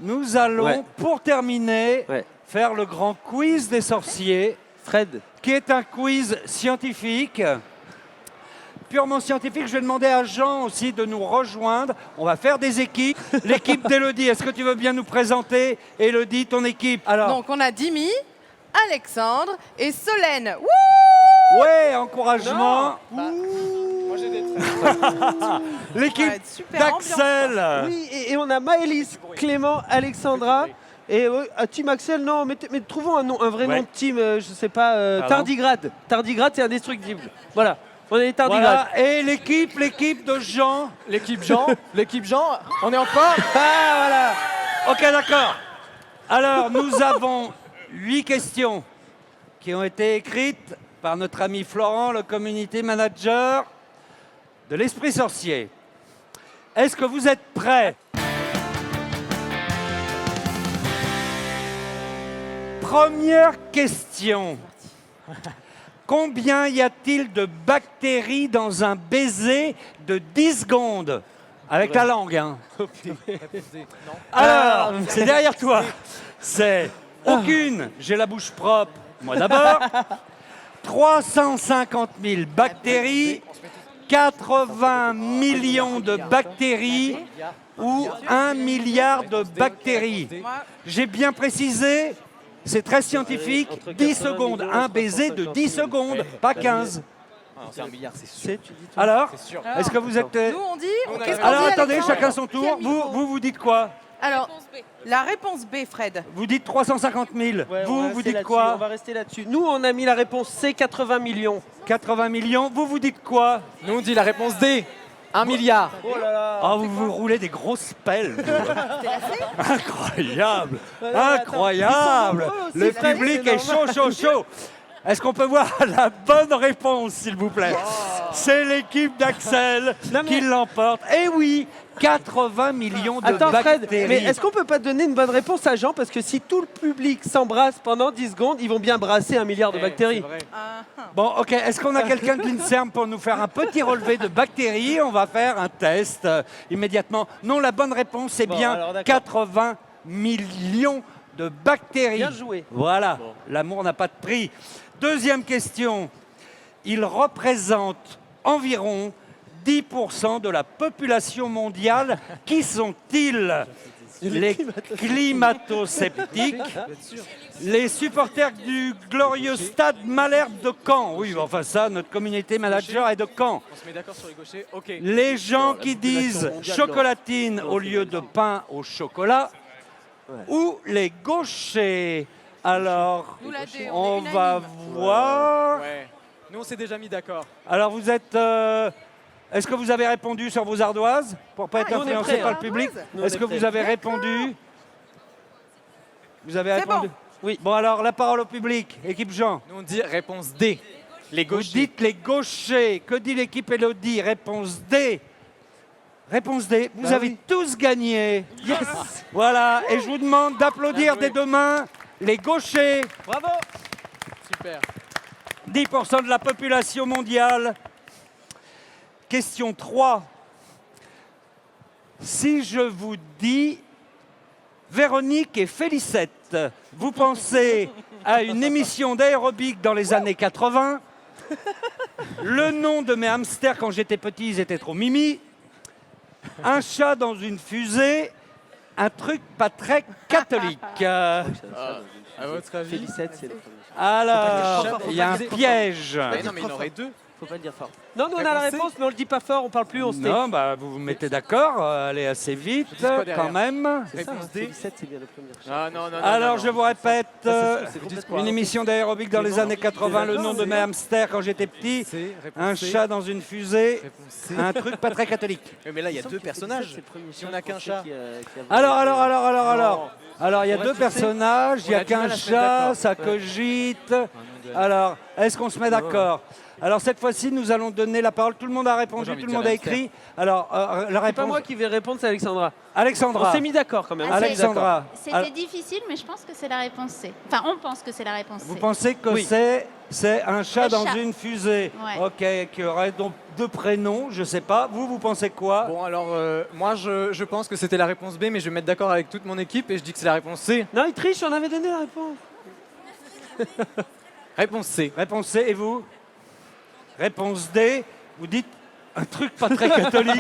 nous allons, pour terminer, faire le grand quiz des sorciers. Fred. Qui est un quiz scientifique. Purement scientifique, je vais demander à Jean aussi de nous rejoindre. On va faire des équipes. L'équipe d'Élodie, est-ce que tu veux bien nous présenter, Élodie, ton équipe? Alors, donc on a Dimi, Alexandre et Solène. Wouh! ouais, encouragement. Moi j'ai des L'équipe d'Axel. Oui, et on a Maëlys, Clément, Alexandra. Et Team Axel, non, mais trouvons un vrai nom de team, je sais pas, Tardigrade. Tardigrade, c'est indestructible. Voilà, on est les Tardigrades. Voilà. Et l'équipe de Jean. L'équipe Jean, on est en forme. Ah, voilà. Ok, d'accord. Alors, nous avons 8 questions qui ont été écrites par notre ami Florent, le community manager de l'Esprit Sorcier. Est-ce que vous êtes prêts? Première question. Combien y a-t-il de bactéries dans un baiser de 10 secondes? Avec la langue, hein. Alors, c'est derrière toi. C'est aucune, j'ai la bouche propre, moi d'abord. 350 000 bactéries, 80 millions de bactéries ou 1 milliard de bactéries. J'ai bien précisé, c'est très scientifique, 10 secondes, un baiser de 10 secondes, pas 15. C'est un milliard, c'est sûr. Alors, est-ce que vous êtes... Nous on dit... qu'est-ce qu'on Alors dit, attendez, Alexandre? chacun son tour. Vous dites quoi? Alors, la réponse B, Fred. Vous dites 350 000. Ouais, Vous dites On quoi? va rester là-dessus. Nous, on a mis la réponse C, 80 millions. 80 millions. Vous dites quoi? Nous on dit la réponse D. 1 milliard. Oh là là. Ah, vous roulez des grosses pelles. Incroyable. Incroyable. Le public est chaud. Est-ce qu'on peut voir la bonne réponse, s'il vous plaît? C'est l'équipe d'Axel qui l'emporte. Eh oui, 80 millions de Attends, Fred, bactéries. mais est-ce qu'on peut pas donner une bonne réponse à Jean? Parce que si tout le public s'embrasse pendant 10 secondes, ils vont bien brasser 1 milliard de bactéries. Bon, ok. Est-ce qu'on a quelqu'un de l'INSERM pour nous faire un petit relevé de bactéries? On va faire un test immédiatement. Non, la bonne réponse, c'est Bon, bien alors, d'accord. 80 millions de bactéries. Bien joué. Voilà. L'amour n'a pas de prix. Deuxième question. Il représente environ 10% de la population mondiale. Qui sont-ils? Les climato-sceptiques, les supporters du glorieux stade Malherbe de Caen. Oui, enfin ça, notre communauté manager est de Caen. On se met d'accord sur les gauchers. Ok. Les gens qui disent chocolatine au lieu de pain au chocolat. Ou les gauchers. Alors, Nous, la D, on est va unanime. voir. Ouais. Nous on s'est déjà mis d'accord. Alors vous êtes... est-ce que vous avez répondu sur vos ardoises pour ne pas être nous, on est influencé prêts, par hein. le public? Nous, on Est-ce est que prêts. vous avez répondu? Vous avez C'est répondu? bon. Oui. Bon alors, la parole au public. Équipe Jean. Nous on dit réponse D. Les Vous gauchers. dites les gauchers. Que dit l'équipe Élodie? Réponse D. Réponse D. Vous Bah avez oui. tous gagné. Yes. Voilà. Et je vous demande d'applaudir des deux mains les gauchers. Bravo. Super. 10% de la population mondiale. Question 3. Si je vous dis Véronique et Félicette, vous pensez à une émission d'aérobic dans les années 80. Le nom de mes hamsters quand j'étais petit, ils étaient trop mimi. Un chat dans une fusée. Un truc pas très catholique. À votre avis? Félicette, c'est le premier. Alors, il y a un piège. Mais non mais il y en aurait deux. Faut pas le dire fort. Non, nous on a la réponse, mais on le dit pas fort, on parle plus, on se tait. Non, bah, vous vous mettez d'accord, allez assez vite dis quoi derrière? quand même. C'est ça, Réponse hein, D. Félicette, c'est bien le premier. Ah non, non, non. Alors, non, je non. vous répète, c'est complètement une émission d'aérobic dans les années 80, le nom de mes hamsters quand j'étais petit, C, réponse un C. chat dans une fusée, Réponse C. un truc pas très catholique. Mais là il y a deux personnages. Si on a qu'un chat. Alors, il y a deux personnages, il y On a a du mal qu'un à se mettre chat, d'accord. ça cogite. Alors, est-ce qu'on se met d'accord? Alors, cette fois-ci, nous allons donner la parole. Tout le monde a Moi, répondu, j'ai envie tout de le monde dire a hamster. écrit. Alors, la C'est pas réponse... moi qui vais répondre, c'est Alexandra. Alexandra. On s'est mis d'accord quand même. Ah, Alexandra. C'était Alors, difficile, mais je pense que c'est la réponse C. Enfin, on pense que c'est la réponse C. vous pensez que Oui. c'est C'est un chat Le dans chat. une fusée. Ouais. Ok, qui aurait donc 2 prénoms, je sais pas. Vous pensez quoi? Bon, alors, moi, je pense que c'était la réponse B, mais je vais me mettre d'accord avec toute mon équipe et je dis que c'est la réponse C. Non, il triche, on avait donné la réponse. Réponse C. Réponse C, et vous? Réponse D, vous dites un truc pas très catholique.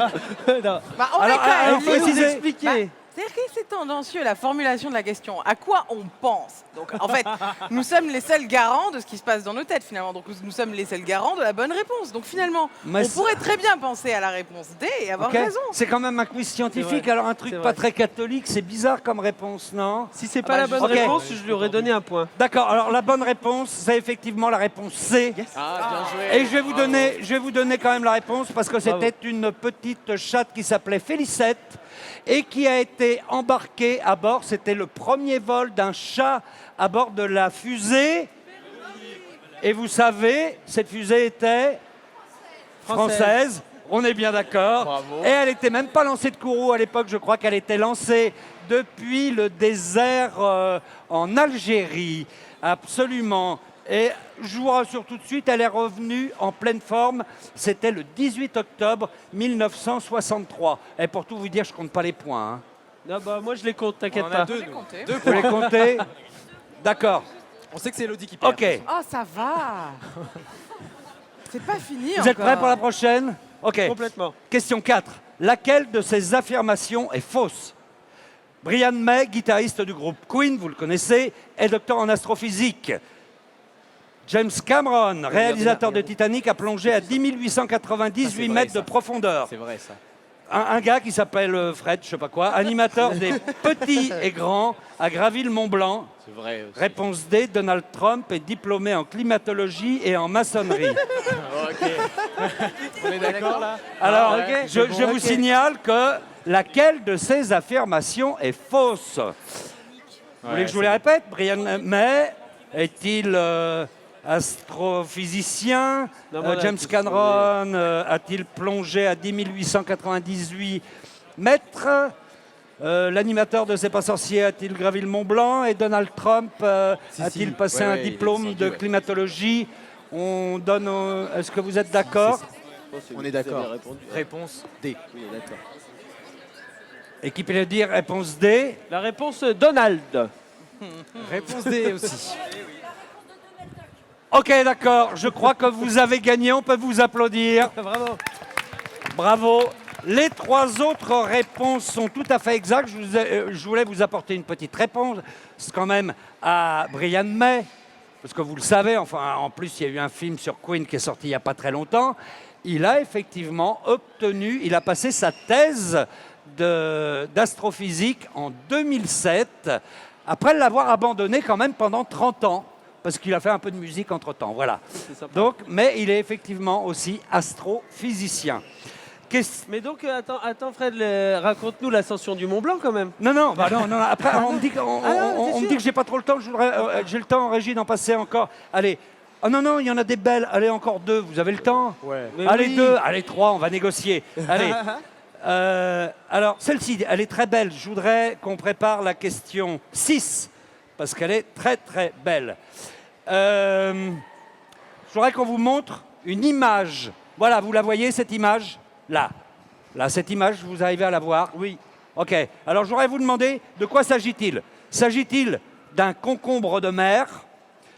Non. Bah, on Alors, est quand même- alors, Il faut nous précisez. expliquer. C'est-à-dire que c'est tendancieux la formulation de la question. À quoi on pense? Donc en fait, nous sommes les seuls garants de ce qui se passe dans nos têtes finalement. Donc nous sommes les seuls garants de la bonne réponse. Donc finalement, Mais on pourrait très bien penser à la réponse D et avoir Ok. raison. C'est quand même un quiz scientifique, vrai. alors un truc C'est pas vrai. très catholique, c'est bizarre comme réponse, non? Si c'est pas la bonne ok. réponse, je lui aurais donné un point. D'accord, alors la bonne réponse, c'est effectivement la réponse C. Ah, bien joué. Et je vais vous donner quand même la réponse parce que c'était une petite chatte qui s'appelait Félicette et qui a été embarquée à bord. C'était le premier vol d'un chat à bord de la fusée. Et vous savez, cette fusée était française. On est bien d'accord. Bravo. Et elle n'était même pas lancée de Kourou à l'époque. Je crois qu'elle était lancée depuis le désert en Algérie. Absolument. Et je vous rassure tout de suite, elle est revenue en pleine forme. C'était le 18 octobre 1963. Et pour tout vous dire, je compte pas les points. Hein. Non, bah, moi je les compte, On t'inquiète en pas. a deux, nous. compter. Deux Vous points. les comptez? D'accord. On sait que c'est Elodie qui perd. Ok. Oh, ça va. C'est pas fini Vous êtes encore. prêts pour la prochaine? Ok. Complètement. Question 4. Laquelle de ces affirmations est fausse? Brian May, guitariste du groupe Queen, vous le connaissez, est docteur en astrophysique. James Cameron, réalisateur de Titanic, a plongé à 10 898 vrai, mètres de ça. profondeur. C'est vrai, ça. Un gars qui s'appelle Fred, je sais pas quoi, animateur des petits et grands, a gravi le Mont Blanc. C'est vrai. aussi. Réponse D, Donald Trump est diplômé en climatologie et en maçonnerie. Ok. On est d'accord, là? Alors, Ah, ouais. je vous signale que laquelle de ces affirmations est fausse? Vous voulez que je vous les répète? Brian May est-il astrophysicien? Non, voilà, James tous, Cameron a-t-il plongé à 10 898 mètres? L'animateur de C'est pas sorcier a-t-il gravi le Mont Blanc? Et Donald Trump a-t-il passé Ouais, un ouais, il est diplôme descendu, de ouais. climatologie? On donne. Est-ce que vous êtes d'accord? On est d'accord. Réponse D. Et qui peut le dire? Réponse D. La réponse Donald. Réponse D aussi. Ok, d'accord. Je crois que vous avez gagné. On peut vous applaudir. Bravo. Bravo. Les 3 autres réponses sont tout à fait exactes. Je voulais vous apporter une petite réponse. C'est quand même à Brian May. Parce que vous le savez, enfin, en plus, il y a eu un film sur Queen qui est sorti il n'y a pas très longtemps. Il a effectivement obtenu, il a passé sa thèse d'astrophysique en 2007, après l'avoir abandonné quand même pendant 30 ans, parce qu'il a fait un peu de musique entre-temps, voilà. Donc, mais il est effectivement aussi astrophysicien. Mais donc, attends Fred, raconte-nous l'ascension du Mont Blanc quand même. Non, bah non, après on me dit Ah non, on t'es me sûr dit que j'ai pas trop le temps, j'ai le temps en régie d'en passer encore. Allez. Oh non, il y en a des belles. Allez, encore 2, vous avez le temps? Ouais. Mais Allez, oui. 2, allez, 3, on va négocier. Allez. Alors, celle-ci, elle est très belle. Je voudrais qu'on prépare la question 6, parce qu'elle est très, très belle. Je voudrais qu'on vous montre une image. Voilà, vous la voyez, cette image? Là, cette image, vous arrivez à la voir? Oui. Ok. Alors, je voudrais vous demander, de quoi s'agit-il? S'agit-il d'un concombre de mer?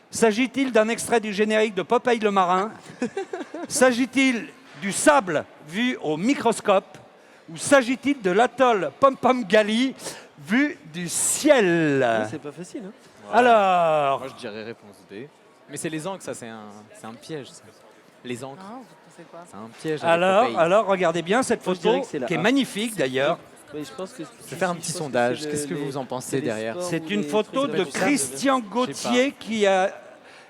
S'agit-il d'un extrait du générique de Popeye le marin? S'agit-il du sable vu au microscope? Ou s'agit-il de l'atoll Pom Pom Gali vu du ciel? C'est pas facile. Hein. Alors, Moi, je dirais réponse D. Mais c'est les encres, ça, c'est un piège, ça. Les encres, Hein, vous pensez quoi? c'est un piège. avec Popeye. alors, regardez bien cette Moi, je dirais photo que c'est la qui est A. magnifique d'ailleurs. Mais je pense que Je vais faire un petit sondage. Qu'est-ce que vous en pensez derrière? C'est une photo de Christian. Christian Gauthier qui a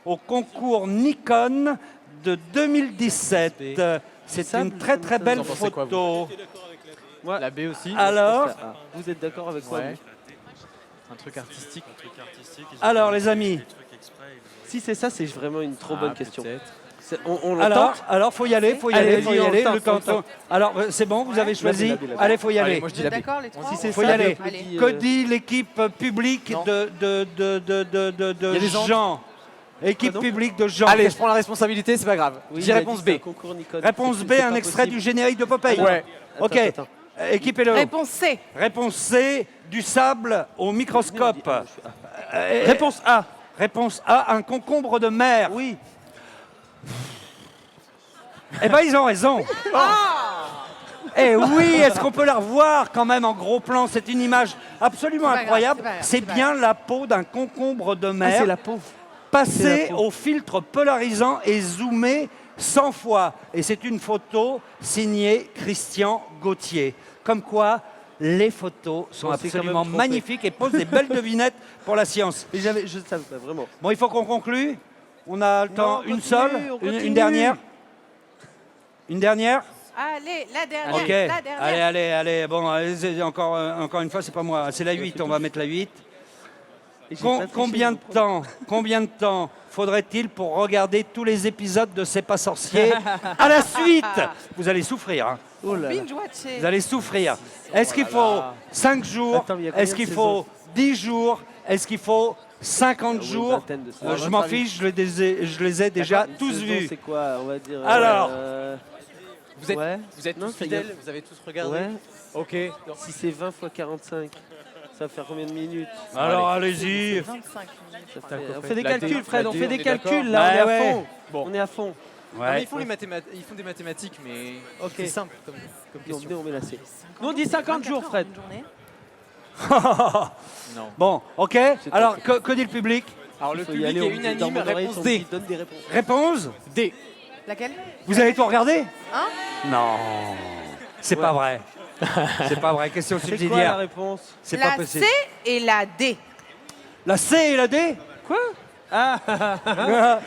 au concours Nikon de 2017. C'est Sable, une très très comme ça. belle Vous en pensez quoi, photo. La B aussi? Alors, Vous êtes d'accord avec moi? Ouais. vous Un truc artistique. alors les amis, Si c'est ça, c'est vraiment une trop bonne Ah, question. peut-être. On le alors, tente. alors faut y aller, faut y Allez, aller, faut vas-y, y on aller. le tente, Le temps- on le tente. Alors c'est bon, vous avez choisi. la B, la B. Allez, faut y Allez, aller. moi je Vous dis êtes la B. d'accord les trois? Si c'est Faut ça, y aller. j'applaudis, Que dit l'équipe publique Non. de Il y a des encres. Jean? Équipe Pardon publique de Jean. Allez, je prends la responsabilité, c'est pas grave. Oui, J'ai il a réponse dit que c'est B. un concours Nikon. Réponse B, C'est un pas extrait possible. du générique de Popeye. Ouais. Ok. Attends. Équipez-le. Réponse C. Réponse C, du sable au microscope. Réponse A. Réponse A, un concombre de mer. Oui. Eh ben, ils ont raison. Eh oui, est-ce qu'on peut la revoir quand même en gros plan? C'est une image absolument C'est pas grave, incroyable. c'est pas grave, C'est c'est pas bien la peau d'un concombre de Ah, mer. c'est la peau. Passé c'est la peau. au filtre polarisant et zoomé 100 fois. Et c'est une photo signée Christian Gauthier. Comme quoi, les photos sont On s'est quand absolument même trompé. magnifiques et posent des belles devinettes pour la science. Et je savais pas vraiment. Bon, il faut qu'on conclue. On a le temps, on une continue, seule, on une continue. dernière. Une dernière. Allez, la dernière. Ok. La dernière. Allez. Bon, allez, encore une fois, c'est pas moi. C'est la 8. On va mettre la 8. Et j'ai pas triché, Combien de temps faudrait-il pour regarder tous les épisodes de C'est pas sorcier à la suite? Vous allez souffrir. Hein. Oh là là. Binge watcher. Vous allez souffrir. Est-ce qu'il faut 5 jours? Attends, mais il y a combien Est-ce de qu'il saisons? faut 10 jours? Est-ce qu'il faut 50 Ah oui, jours? vingtaine de saisons. Je m'en fiche, je les ai déjà D'accord, une tous saison, vus. C'est quoi, on va dire Alors. Vous êtes, ouais. vous êtes Non, tous ça y est. fidèles, vous avez tous regardé. Ouais. Ok. Si c'est 20 fois 45, ça va faire combien de minutes? Alors allez-y. 25 minutes. Ça T'as fait- quoi On fait fait des La calculs, D, Fred, la on D, fait on des est calculs, d'accord. là, on est à Ouais, fond. Bon. On est à fond. Non, mais Ouais. ils font des mathématiques, mais Ok. c'est simple comme Puis on question. met la C. Nous, on dit 50 jours, 24 Fred. heures, une journée. Non. Bon, ok. Alors, que dit le public? Alors le Faut y public aller, est on dit dans unanime, mon oreille, réponse on D. dit, donne des réponses. Réponse? D. Laquelle? Vous avez tout regardé? Hein? Non. C'est pas vrai. C'est pas vrai. Question C'est quoi la subsidiaire. réponse? C'est pas La possible. C et la D. La C et la D? Quoi? Ah,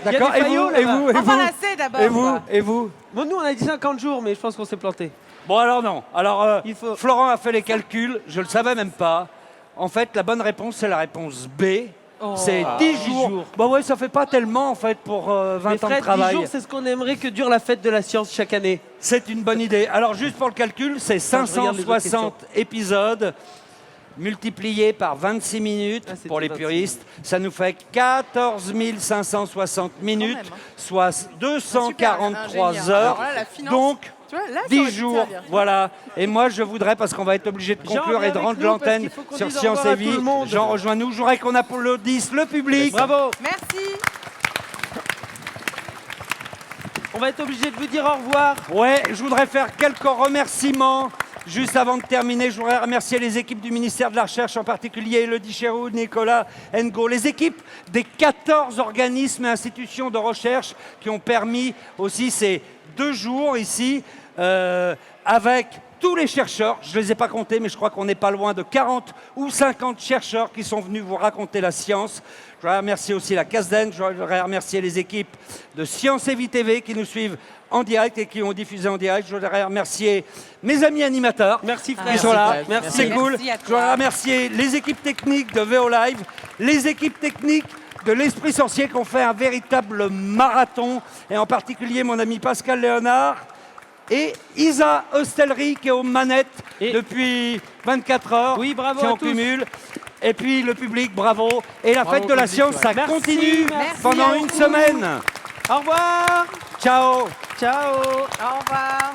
D'accord. des Et faillots, vous? Et là-bas. vous? Et Enfin, vous? la C d'abord. Et vous? quoi. Et vous? Bon, nous, on a dit 50 jours, mais je pense qu'on s'est planté. Bon, alors non. Alors, Il faut- Florent a fait les calculs. Je le savais même pas. En fait, la bonne réponse, c'est la réponse B. Oh. C'est Ah, 10 10 jours. jours. Bah ouais, ça fait pas tellement en fait pour 20 Mais ans de Fred, 10 travail. jours, c'est ce qu'on aimerait que dure la fête de la science chaque année. C'est une bonne idée. Alors juste pour le calcul, c'est Attends, je regarde les autres 560 épisodes multiplié par 26 minutes Ah, c'était pour les 26 puristes. Ça nous fait 14 560 minutes, même, hein. soit Super, 243 ingénieur. heures. Alors là, la finance, Donc, tu vois, là, ça 10 aurait pu te jours, servir. voilà. Et moi, je voudrais, parce qu'on va être obligé de Jean, conclure viens et de avec rendre nous, parce l'antenne qu'il faut qu'on sur dise au Science revoir et à tout Vie. le monde. Jean, rejoins-nous. Je voudrais qu'on applaudisse le public. Bravo. Merci. On va être obligé de vous dire au revoir. Ouais, je voudrais faire quelques remerciements. Juste avant de terminer, je voudrais remercier les équipes du ministère de la Recherche, en particulier Elodie Chéroux, Nicolas Ngo, les équipes des 14 organismes et institutions de recherche qui ont permis aussi ces 2 jours ici, avec tous les chercheurs. Je ne les ai pas comptés, mais je crois qu'on n'est pas loin de 40 ou 50 chercheurs qui sont venus vous raconter la science. Je voudrais remercier aussi la CASDEN, je voudrais remercier les équipes de Science et Vie TV qui nous suivent en direct et qui ont diffusé en direct. Je voudrais remercier mes amis animateurs. Merci Qui Fred. sont là, Merci. c'est cool. Merci à Je voudrais toi. remercier les équipes techniques de VO Live, les équipes techniques de l'Esprit Sorcier qui ont fait un véritable marathon, et en particulier mon ami Pascal Léonard et Isa Hostelry qui est aux manettes Et- depuis 24 heures. Oui, bravo qui à en tous. cumule. Et puis le public, bravo. Et la Bravo fête de la public, science, ouais. ça Merci, continue merci pendant à une vous. semaine. Au revoir. Ciao. Ciao. Au revoir.